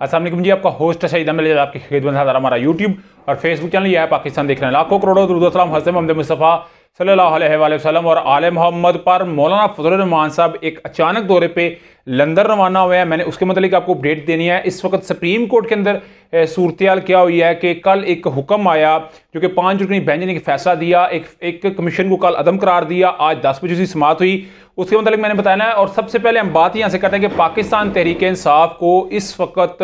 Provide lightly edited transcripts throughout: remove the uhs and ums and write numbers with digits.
अस्सलाम वालेकुम जी, आपका होस्ट शहीद अहमद आपकी खिदमत में हाज़िर। हमारा यूट्यूब और फेसबुक चैनल ये है पाकिस्तान देख रहे हैं लाखों करोड़ों दुरूद सलाम हज़रत मोहम्मद मुस्तफ़ा सल्लल्लाहु अलैहि वसल्लम और आले मोहम्मद पर मौलाना फजल रहमान साहब एक अचानक दौरे पे लंदन रवाना हुए हैं। मैंने उसके मतलब आपको अपडेट देनी है। इस वक्त सुप्रीम कोर्ट के अंदर सूरत क्या हुई है कि कल एक हुक्म आया जो कि 5 रुकनी बेंच ने फैसला दिया, एक कमीशन को कल अदम करार दिया। आज 10 बजे उसकी समाअत हुई। उसके मतलब मैंने बताया है। और सबसे पहले हम बात यहाँ से करते हैं कि पाकिस्तान तहरीक इंसाफ को इस वक्त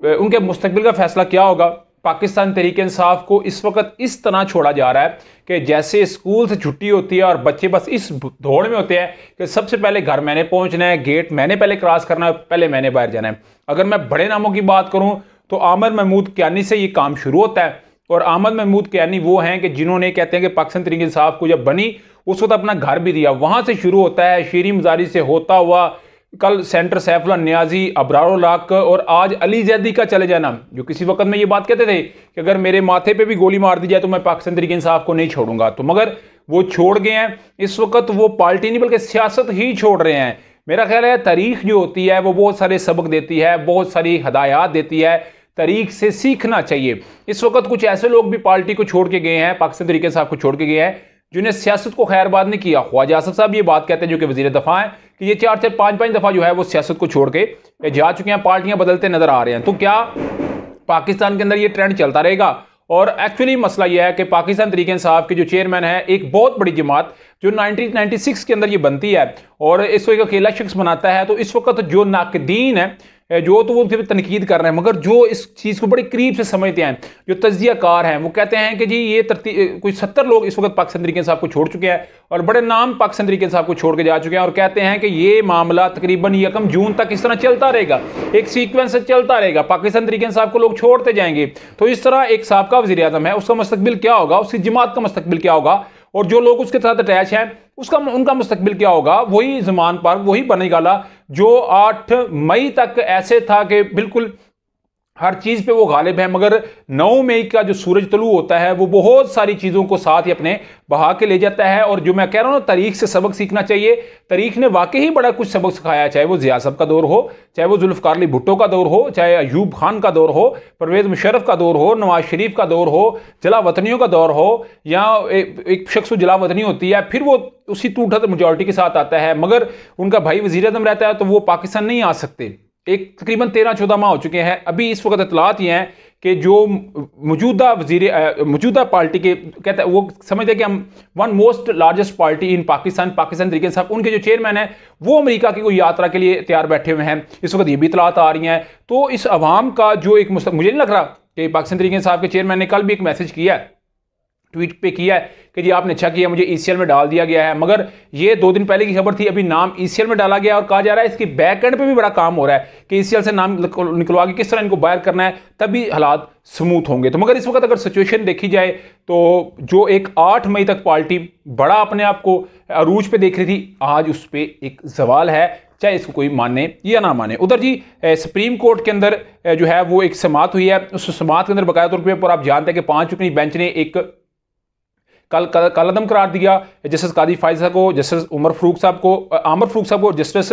उनके मुस्तकबिल का फैसला क्या होगा। पाकिस्तान तहरीक इंसाफ को इस वक्त इस तरह छोड़ा जा रहा है कि जैसे स्कूल से छुट्टी होती है और बच्चे बस इस दौड़ में होते हैं कि सबसे पहले घर मैंने पहुंचना है, गेट मैंने पहले क्रॉस करना है, पहले मैंने बाहर जाना है। अगर मैं बड़े नामों की बात करूं तो आमिर महमूद कियानी से ये काम शुरू होता है। और आमिर महमूद कियानी वो हैं कि जिन्होंने कहते हैं कि पाकिस्तान तहरीक इंसाफ को जब बनी उस वक्त अपना घर भी दिया, वहां से शुरू होता है। शीरी मजारी से होता हुआ कल सेंटर सैफुल्लाह नियाजी, अबरारुल हक और आज अली जैदी का चले जाना, जो किसी वक्त में ये बात कहते थे कि अगर मेरे माथे पे भी गोली मार दी जाए तो मैं पाकिस्तान तहरीक इंसाफ को नहीं छोड़ूंगा, तो मगर वो छोड़ गए हैं। इस वक्त वो पार्टी नहीं बल्कि सियासत ही छोड़ रहे हैं। मेरा ख्याल है तारीख जो होती है वो बहुत सारे सबक देती है, बहुत सारी हदायत देती है। तारीख से सीखना चाहिए। इस वक्त कुछ ऐसे लोग भी पार्टी को छोड़ के गए हैं, पाकिस्तान तहरीक इंसाफ को छोड़ के गए हैं, जिन्हें सियासत को खैरबाद नहीं किया। ख्वाजा आसिफ साहब ये बात कहते हैं जो कि वजीर दफा है कि ये 4-4, 5-5 दफा जो है वो सियासत को छोड़ के जा चुके हैं, पार्टियां बदलते नजर आ रहे हैं। तो क्या पाकिस्तान के अंदर ये ट्रेंड चलता रहेगा? और एक्चुअली मसला यह है कि पाकिस्तान तहरीक इंसाफ के जो चेयरमैन है, एक बहुत बड़ी जमात जो 1996 के अंदर ये बनती है और इसको एक अकेला शख्स बनाता है, तो इस वक्त जो नाकदीन है जो तो वो उनकी तनकीद कर रहे हैं, मगर जो इस चीज़ को बड़ी करीब से समझते हैं, जो तज्जियाकार हैं, वो कहते हैं कि जी ये कोई 70 लोग इस वक्त पाकिस्तान तहरीक इंसाफ को छोड़ चुके हैं और बड़े नाम पाकिस्तान तहरीक इंसाफ को छोड़ के जा चुके हैं और कहते हैं कि ये मामला तकरीबन 1 जून तक इस तरह चलता रहेगा, एक सीक्वेंस से चलता रहेगा। पाकिस्तान तहरीक इंसाफ को लोग छोड़ते जाएंगे। तो इस तरह एक साबका वज़ीर आज़म है, उसका मुस्तकबिल क्या होगा, उसकी जमात का मुस्तकबिल क्या होगा, और जो लोग उसके साथ अटैच हैं उनका मुस्तकबिल क्या होगा। वही ज़मान पर वही बनेगा जो 8 मई तक ऐसे था कि बिल्कुल हर चीज़ पे वो गालिब है, मगर 9 मई का जो सूरज तलू होता है वो बहुत सारी चीज़ों को साथ ही अपने बहा के ले जाता है। और जो मैं कह रहा हूँ तारीख से सबक सीखना चाहिए। तारीख ने वाकई ही बड़ा कुछ सबक सिखाया, चाहे वो ज़िया साहब का दौर हो, चाहे वो जुल्फ़िकार अली भुट्टो का दौर हो, चाहे अयूब खान का दौर हो, परवेज़ मुशर्रफ का दौर हो, नवाज शरीफ का दौर हो, जला वतनियों का दौर हो, या एक शख्स जला वतनी होती है फिर वो उसी टूट मेजॉरिटी के साथ आता है, मगर उनका भाई वज़ीर आज़म रहता है तो वो पाकिस्तान नहीं आ सकते। एक तकरीबन 13-14 माह हो चुके हैं। अभी इस वक्त इतलात ये हैं कि जो मौजूदा पार्टी के कहते हैं, वो समझते हैं कि हम one most largest party in Pakistan Tehreek Insaf, उनके जो चेयरमैन हैं वो अमेरिका की कोई यात्रा के लिए तैयार बैठे हुए हैं। इस वक्त ये भी इतलात आ रही हैं। तो इस अवाम का जो एक मुझे नहीं लग रहा कि पाकिस्तान तहरीक इंसाफ के चेयरमैन ने कल भी एक मैसेज किया है, ट्वीट पे किया है कि जी आपने अच्छा किया, मुझे ईसीएल में डाल दिया गया है। मगर ये 2 दिन पहले की खबर थी, अभी नाम ईसीएल में डाला गया और कहा जा रहा है इसकी बैक एंड पे भी बड़ा काम हो रहा है कि ईसीएल से नाम निकलवा के किस तरह इनको बाहर करना है, तभी हालात स्मूथ होंगे। तो मगर इस वक्त अगर सिचुएशन देखी जाए तो जो एक 8 मई तक पार्टी बड़ा अपने आप को अरूज पे देख रही थी, आज उस पर एक सवाल है, चाहे इसको कोई माने या ना माने। उधर जी सुप्रीम कोर्ट के अंदर जो है वो एक समाअत हुई है। उस समाअत के अंदर बाकायदा तौर पर आप जानते हैं कि 5 रुकनी बेंच ने एक कल कदम करार दिया जस्टिस कादी फाइज साहब को, जस्टिस आमिर फारूक साहब को, जस्टिस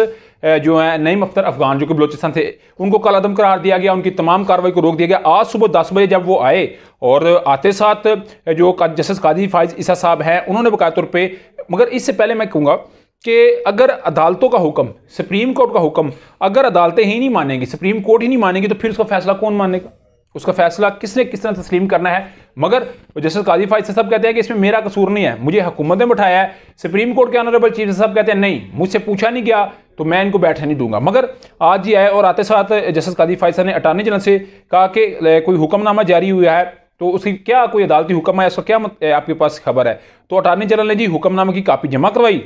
जो है नईम अख्तर अफगान जो कि बलोचिस्तान थे, उनको कल कदम करार दिया गया। उनकी तमाम कार्रवाई को रोक दिया गया। आज सुबह 10 बजे जब वो आए और आते साथ जो जस्टिस कादी फाइज ईसा साहब हैं उन्होंने बाकायदा तौर पर, मगर इससे पहले मैं कहूँगा कि अगर अदालतों का हुक्म, सुप्रीम कोर्ट का हुक्म अगर अदालतें ही नहीं मानेंगी, सुप्रीम कोर्ट ही नहीं मानेगी, तो फिर उसका फैसला कौन मानेगा? उसका फैसला किसने किस तरह तस्लीम करना है? मगर जस्टिस कादी फाइज साहब कहते हैं कि इसमें मेरा कसूर नहीं है, मुझे हुकूमत ने बैठाया है। सुप्रीम कोर्ट के ऑनरेबल चीफ साहब कहते हैं नहीं, मुझसे पूछा नहीं गया तो मैं इनको बैठने नहीं दूंगा। मगर आज ही आए और आते साथ जस्टिस कादी फाइज साहब ने अटॉर्नी जनरल से कहा कि कोई हुक्मनामा जारी हुआ है तो उसकी क्या कोई अदालती हुक्म है, इसका क्या आपके पास खबर है? तो अटॉर्नी जनरल ने जी हुक्मनामे की कापी जमा करवाई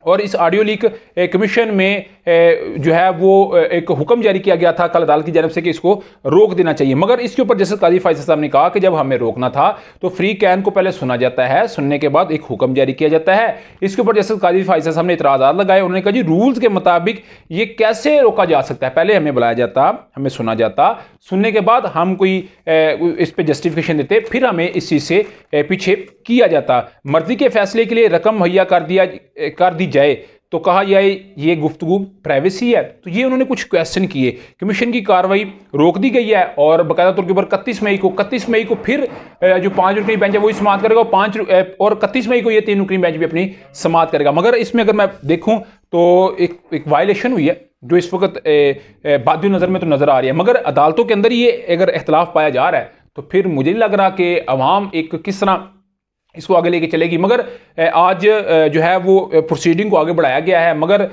और इस ऑडियो लीक कमीशन में जो है वो एक हुक्म जारी किया गया था कल अदालत की जानब से कि इसको रोक देना चाहिए। मगर इसके ऊपर जस्टिस कादी फाइज साहब ने कहा कि जब हमें रोकना था तो फ्री कैन को पहले सुना जाता है, सुनने के बाद एक हुक्म जारी किया जाता है। इसके ऊपर जस्टिस कादी फाइज साहब ने इतराज़ात लगाए। उन्होंने कहा जी रूल्स के मुताबिक ये कैसे रोका जा सकता है? पहले हमें बुलाया जाता, हमें सुना जाता, सुनने के बाद हम कोई इस पर जस्टिफिकेशन देते, फिर हमें इस चीज़ से पीछे किया जाता। मर्जी के फैसले के लिए रकम मुहैया कर दी जाए तो कहा जाए ये गुफ्तगू प्राइवेसी है। तो ये उन्होंने कुछ क्वेश्चन किए, कमीशन की कार्रवाई रोक दी गई है और बाकायदा तौर के ऊपर 31 मई को फिर जो 5 रुकनी बेंच है वही समाअत करेगा और 31 मई को ये 3 रुकनी बेंच भी अपनी समाअत करेगा। मगर इसमें अगर मैं देखूं तो एक वायलेशन हुई है जो इस वक्त बादी नज़र में तो नज़र आ रही है, मगर अदालतों के अंदर ये अगर इख्तलाफ पाया जा रहा है तो फिर मुझे नहीं लग रहा कि अवाम एक किस तरह इसको आगे लेके चलेगी। मगर आज जो है वो प्रोसीडिंग को आगे बढ़ाया गया है, मगर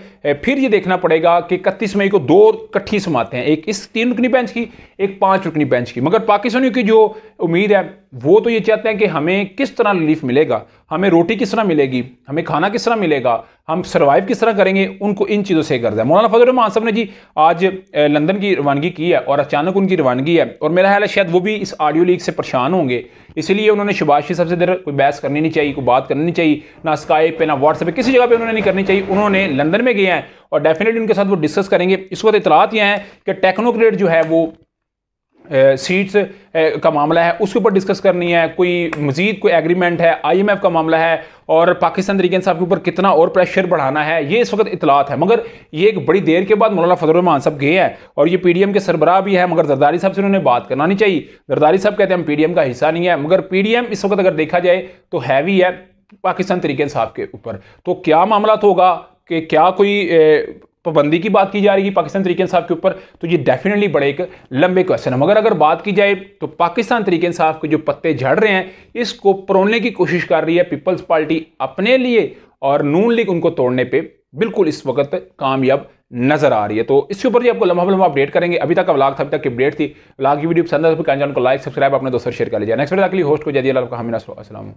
फिर ये देखना पड़ेगा कि 31 मई को 2 इकट्ठी समाते हैं, एक इस 3 रुकनी बेंच की, एक 5 रुकनी बेंच की। मगर पाकिस्तानियों की जो उम्मीद है वो तो ये चाहते हैं कि हमें किस तरह रिलीफ मिलेगा, हमें रोटी किस तरह मिलेगी, हमें खाना किस तरह मिलेगा, हम सर्वाइव किस तरह करेंगे, उनको इन चीज़ों से गर्ज है। मौलाना फजल रहमान साहब ने जी आज लंदन की रवानगी की है और अचानक उनकी रवानगी है और मेरा ख्याल है शायद वो भी इस ऑडियो लीक से परेशान होंगे, इसलिए उन्होंने शहबाज शरीफ साहब से इधर कोई बहस करनी नहीं चाहिए, कोई बात करनी नहीं चाहिए, ना स्काइप पे ना व्हाट्सएप पे किसी जगह पे उन्होंने नहीं करनी चाहिए। उन्होंने लंदन में गए हैं और डेफिनेटली उनके साथ वो डिस्कस करेंगे। इस वक्त इतलात ये हैं कि टेक्नोक्रेट जो है वो सीट्स का मामला है उसके ऊपर डिस्कस करनी है, कोई मजीद कोई एग्रीमेंट है, IMF का मामला है और पाकिस्तान तहरीक इंसाफ के ऊपर कितना और प्रेशर बढ़ाना है, ये इस वक्त इतलात है। मगर ये एक बड़ी देर के बाद मौलाना फजल रहमान साहब गए हैं और ये PDM के सरबराह भी है, मगर जरदारी साहब से उन्होंने बात करना नहीं चाहिए। जरदारी साहब कहते हैं हम PDM का हिस्सा नहीं है, मगर PDM इस वक्त अगर देखा जाए तो हैवी है पाकिस्तान तहरीक इंसाफ के ऊपर। तो क्या मामला तो होगा कि क्या कोई पाबंदी की बात की जा रही है पाकिस्तान तहरीक इंसाफ के ऊपर, तो ये डेफिनेटली बड़े एक लंबे क्वेश्चन है। मगर अगर बात की जाए तो पाकिस्तान तहरीक इंसाफ के जो पत्ते झड़ रहे हैं इसको परोलने की कोशिश कर रही है पीपल्स पार्टी अपने लिए और नून लीग उनको तोड़ने पे बिल्कुल इस वक्त कामयाब नजर आ रही है। तो इसके ऊपर जी आपको लम्हा अपडेट करेंगे। अभी तक का व्लॉग था, अभी तक की अपडेट थी। व्लॉग की वीडियो पसंद है तो चैनल को लाइक सब्सक्राइब अपने दोस्तों शेयर कर लीजिए। नेक्स्ट वीडियो के लिए होस्ट को जय अल्लाह का हामी।